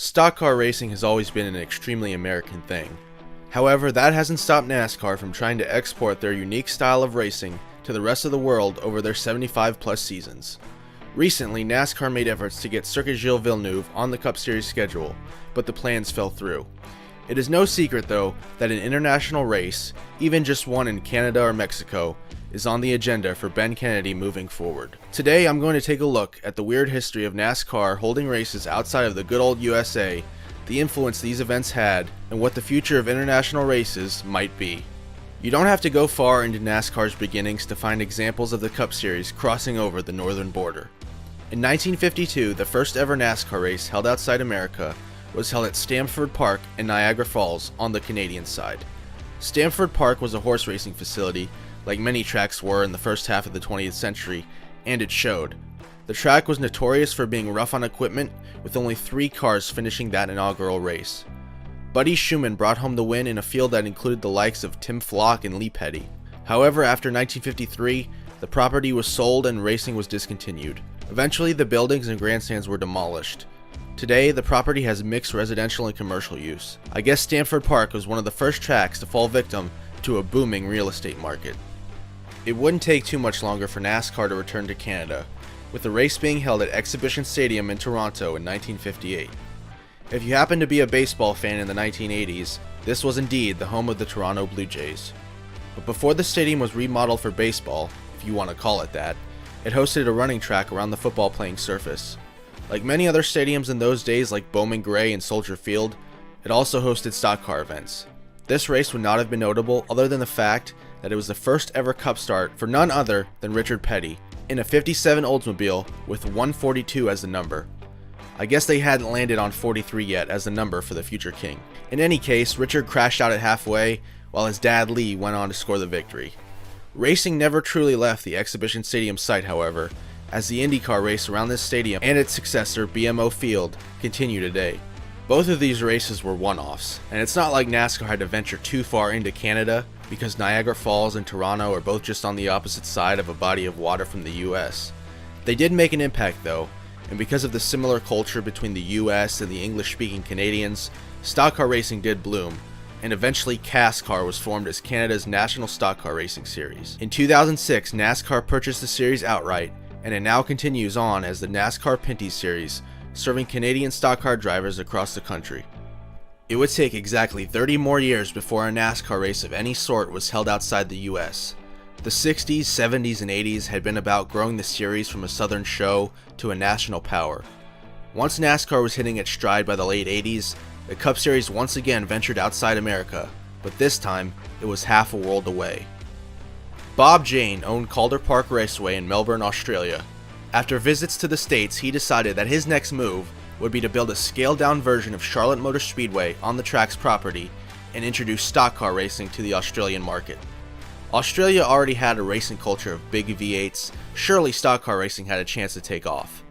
Stock car racing has always been an extremely American thing. However, that hasn't stopped NASCAR from trying to export their unique style of racing to the rest of the world over their 75-plus seasons. Recently, NASCAR made efforts to get Circus Gilles Villeneuve on the Cup Series schedule, but the plans fell through. It is no secret, though, that an international race, even just one in Canada or Mexico, is on the agenda for Ben Kennedy moving forward. Today, I'm going to take a look at the weird history of NASCAR holding races outside of the good old USA, the influence these events had, and what the future of international races might be. You don't have to go far into NASCAR's beginnings to find examples of the Cup Series crossing over the northern border. In 1952, the first ever NASCAR race held outside America was held at Stamford Park in Niagara Falls on the Canadian side. Stamford Park was a horse racing facility, like many tracks were in the first half of the 20th century, and it showed. The track was notorious for being rough on equipment, with only 3 cars finishing that inaugural race. Buddy Schumann brought home the win in a field that included the likes of Tim Flock and Lee Petty. However, after 1953, the property was sold and racing was discontinued. Eventually, the buildings and grandstands were demolished. Today, the property has mixed residential and commercial use. I guess Stamford Park was one of the first tracks to fall victim to a booming real estate market. It wouldn't take too much longer for NASCAR to return to Canada, with the race being held at Exhibition Stadium in Toronto in 1958. If you happen to be a baseball fan in the 1980s, this was indeed the home of the Toronto Blue Jays. But before the stadium was remodeled for baseball, if you want to call it that, it hosted a running track around the football playing surface. Like many other stadiums in those days like Bowman Gray and Soldier Field, it also hosted stock car events. This race would not have been notable other than the fact that it was the first ever Cup start for none other than Richard Petty, in a 57 Oldsmobile with 142 as the number. I guess they hadn't landed on 43 yet as the number for the future king. In any case, Richard crashed out at halfway, while his dad Lee went on to score the victory. Racing never truly left the Exhibition Stadium site, however, as the IndyCar race around this stadium and its successor, BMO Field, continue today. Both of these races were one-offs, and it's not like NASCAR had to venture too far into Canada, because Niagara Falls and Toronto are both just on the opposite side of a body of water from the US. They did make an impact though, and because of the similar culture between the US and the English-speaking Canadians, stock car racing did bloom, and eventually NASCAR was formed as Canada's national stock car racing series. In 2006, NASCAR purchased the series outright, and it now continues on as the NASCAR Pinty's series, serving Canadian stock car drivers across the country. It would take exactly 30 more years before a NASCAR race of any sort was held outside the US. The 60s, 70s, and 80s had been about growing the series from a southern show to a national power. Once NASCAR was hitting its stride by the late 80s, the Cup Series once again ventured outside America, but this time, it was half a world away. Bob Jane owned Calder Park Raceway in Melbourne, Australia. After visits to the States, he decided that his next move would be to build a scaled-down version of Charlotte Motor Speedway on the track's property and introduce stock car racing to the Australian market. Australia already had a racing culture of big V8s, surely stock car racing had a chance to take off.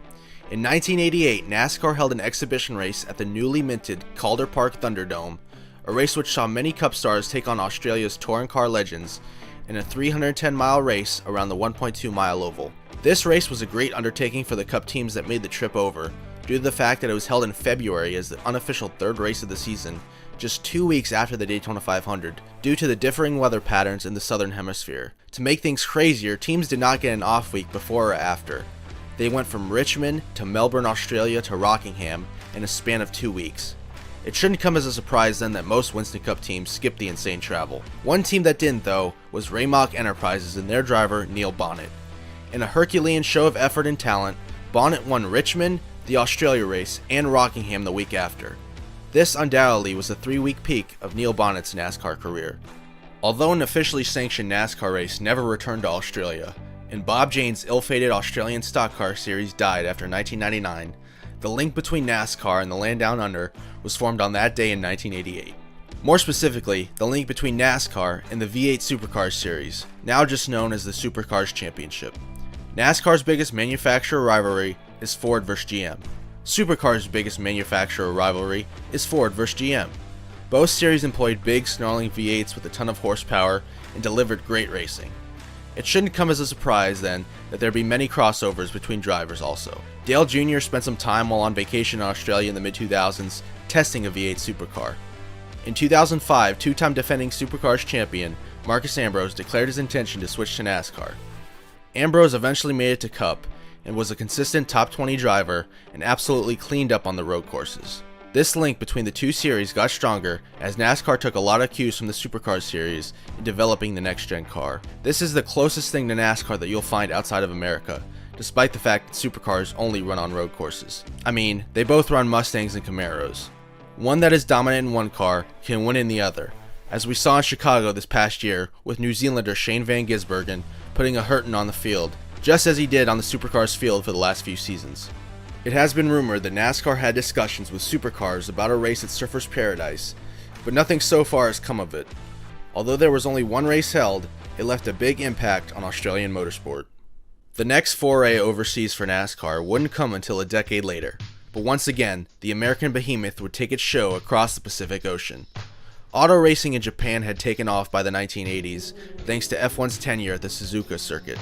In 1988, NASCAR held an exhibition race at the newly minted Calder Park Thunderdome, a race which saw many Cup stars take on Australia's touring car legends in a 310-mile race around the 1.2-mile oval. This race was a great undertaking for the Cup teams that made the trip over, due to the fact that it was held in February as the unofficial third race of the season, just 2 weeks after the Daytona 500, due to the differing weather patterns in the southern hemisphere. To make things crazier, teams did not get an off week before or after. They went from Richmond to Melbourne, Australia to Rockingham in a span of 2 weeks. It shouldn't come as a surprise then that most Winston Cup teams skipped the insane travel. One team that didn't though was Raymock Enterprises and their driver Neil Bonnet. In a Herculean show of effort and talent, Bonnet won Richmond, the Australia race, and Rockingham the week after. This undoubtedly was the 3-week peak of Neil Bonnet's NASCAR career. Although an officially sanctioned NASCAR race never returned to Australia, and Bob Jane's ill-fated Australian stock car series died after 1999, the link between NASCAR and the land down under was formed on that day in 1988. More specifically, the link between NASCAR and the V8 Supercars series, now just known as the Supercars Championship. NASCAR's biggest manufacturer rivalry is Ford vs. GM. Supercars' biggest manufacturer rivalry is Ford vs. GM. Both series employed big, snarling V8s with a ton of horsepower and delivered great racing. It shouldn't come as a surprise, then, that there be many crossovers between drivers also. Dale Jr. spent some time while on vacation in Australia in the mid-2000s testing a V8 supercar. In 2005, two-time defending Supercars champion Marcus Ambrose declared his intention to switch to NASCAR. Ambrose eventually made it to Cup and was a consistent top 20 driver and absolutely cleaned up on the road courses. This link between the two series got stronger as NASCAR took a lot of cues from the Supercars series in developing the next-gen car. This is the closest thing to NASCAR that you'll find outside of America, despite the fact that Supercars only run on road courses. I mean, they both run Mustangs and Camaros. One that is dominant in one car can win in the other, as we saw in Chicago this past year with New Zealander Shane Van Gisbergen putting a hurtin' on the field, just as he did on the Supercars field for the last few seasons. It has been rumored that NASCAR had discussions with Supercars about a race at Surfers Paradise, but nothing so far has come of it. Although there was only one race held, it left a big impact on Australian motorsport. The next foray overseas for NASCAR wouldn't come until a decade later, but once again, the American behemoth would take its show across the Pacific Ocean. Auto racing in Japan had taken off by the 1980s, thanks to F1's tenure at the Suzuka circuit.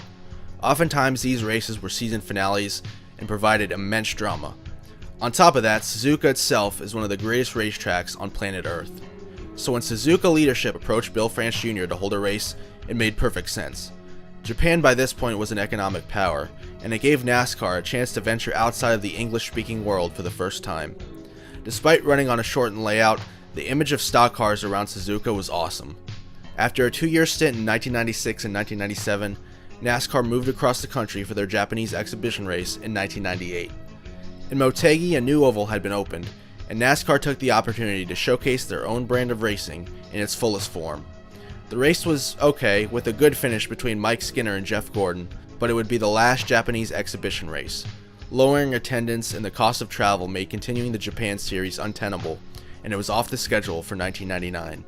Oftentimes these races were season finales and provided immense drama. On top of that, Suzuka itself is one of the greatest racetracks on planet Earth. So when Suzuka leadership approached Bill France Jr. to hold a race, it made perfect sense. Japan by this point was an economic power, and it gave NASCAR a chance to venture outside of the English-speaking world for the first time. Despite running on a shortened layout, the image of stock cars around Suzuka was awesome. After a 2-year stint in 1996 and 1997, NASCAR moved across the country for their Japanese exhibition race in 1998. In Motegi, a new oval had been opened, and NASCAR took the opportunity to showcase their own brand of racing in its fullest form. The race was okay, with a good finish between Mike Skinner and Jeff Gordon, but it would be the last Japanese exhibition race. Lowering attendance and the cost of travel made continuing the Japan series untenable, and it was off the schedule for 1999.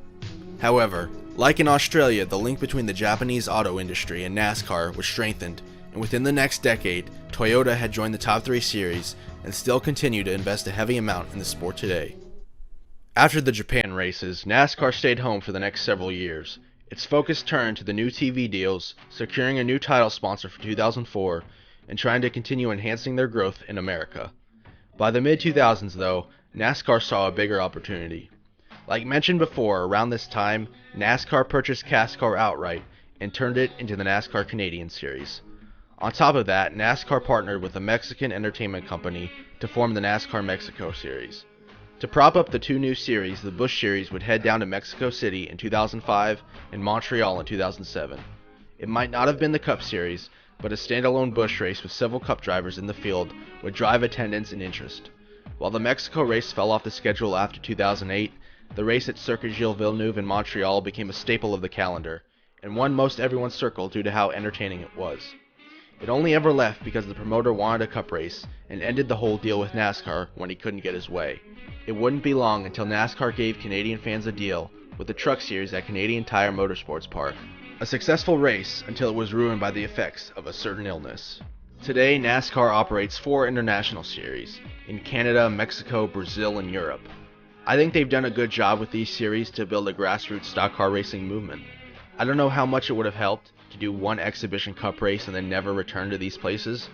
However, like in Australia, the link between the Japanese auto industry and NASCAR was strengthened, and within the next decade, Toyota had joined the top 3 series and still continue to invest a heavy amount in the sport today. After the Japan races, NASCAR stayed home for the next several years. Its focus turned to the new TV deals, securing a new title sponsor for 2004, and trying to continue enhancing their growth in America. By the mid-2000s though, NASCAR saw a bigger opportunity. Like mentioned before, around this time, NASCAR purchased CASCAR outright and turned it into the NASCAR Canadian Series. On top of that, NASCAR partnered with a Mexican entertainment company to form the NASCAR Mexico Series. To prop up the two new series, the Busch Series would head down to Mexico City in 2005 and Montreal in 2007. It might not have been the Cup Series, but a standalone Busch race with several Cup drivers in the field would drive attendance and interest. While the Mexico race fell off the schedule after 2008, the race at Circus Gilles Villeneuve in Montreal became a staple of the calendar, and one most everyone circled due to how entertaining it was. It only ever left because the promoter wanted a Cup race, and ended the whole deal with NASCAR when he couldn't get his way. It wouldn't be long until NASCAR gave Canadian fans a deal with the Truck Series at Canadian Tire Motorsports Park. A successful race until it was ruined by the effects of a certain illness. Today, NASCAR operates 4 international series, in Canada, Mexico, Brazil, and Europe. I think they've done a good job with these series to build a grassroots stock car racing movement. I don't know how much it would have helped to do one exhibition Cup race and then never return to these places.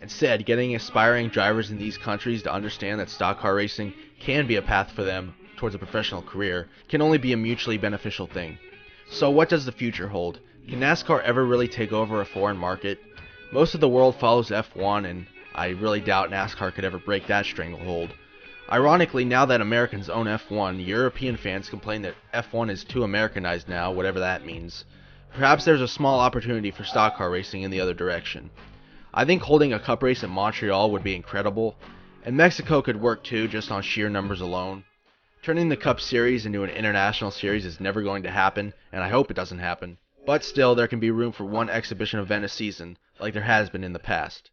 Instead, getting aspiring drivers in these countries to understand that stock car racing can be a path for them towards a professional career can only be a mutually beneficial thing. So what does the future hold? Can NASCAR ever really take over a foreign market? Most of the world follows F1, and I really doubt NASCAR could ever break that stranglehold. Ironically, now that Americans own F1, European fans complain that F1 is too Americanized now, whatever that means. Perhaps there's a small opportunity for stock car racing in the other direction. I think holding a Cup race at Montreal would be incredible, and Mexico could work too, just on sheer numbers alone. Turning the Cup Series into an international series is never going to happen, and I hope it doesn't happen. But still, there can be room for one exhibition event a season, like there has been in the past.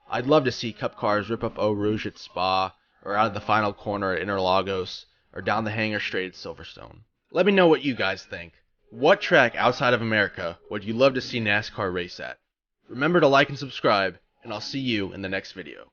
I'd love to see Cup cars rip up Eau Rouge at Spa, or out of the final corner at Interlagos, or down the hangar straight at Silverstone. Let me know what you guys think. What track outside of America would you love to see NASCAR race at? Remember to like and subscribe, and I'll see you in the next video.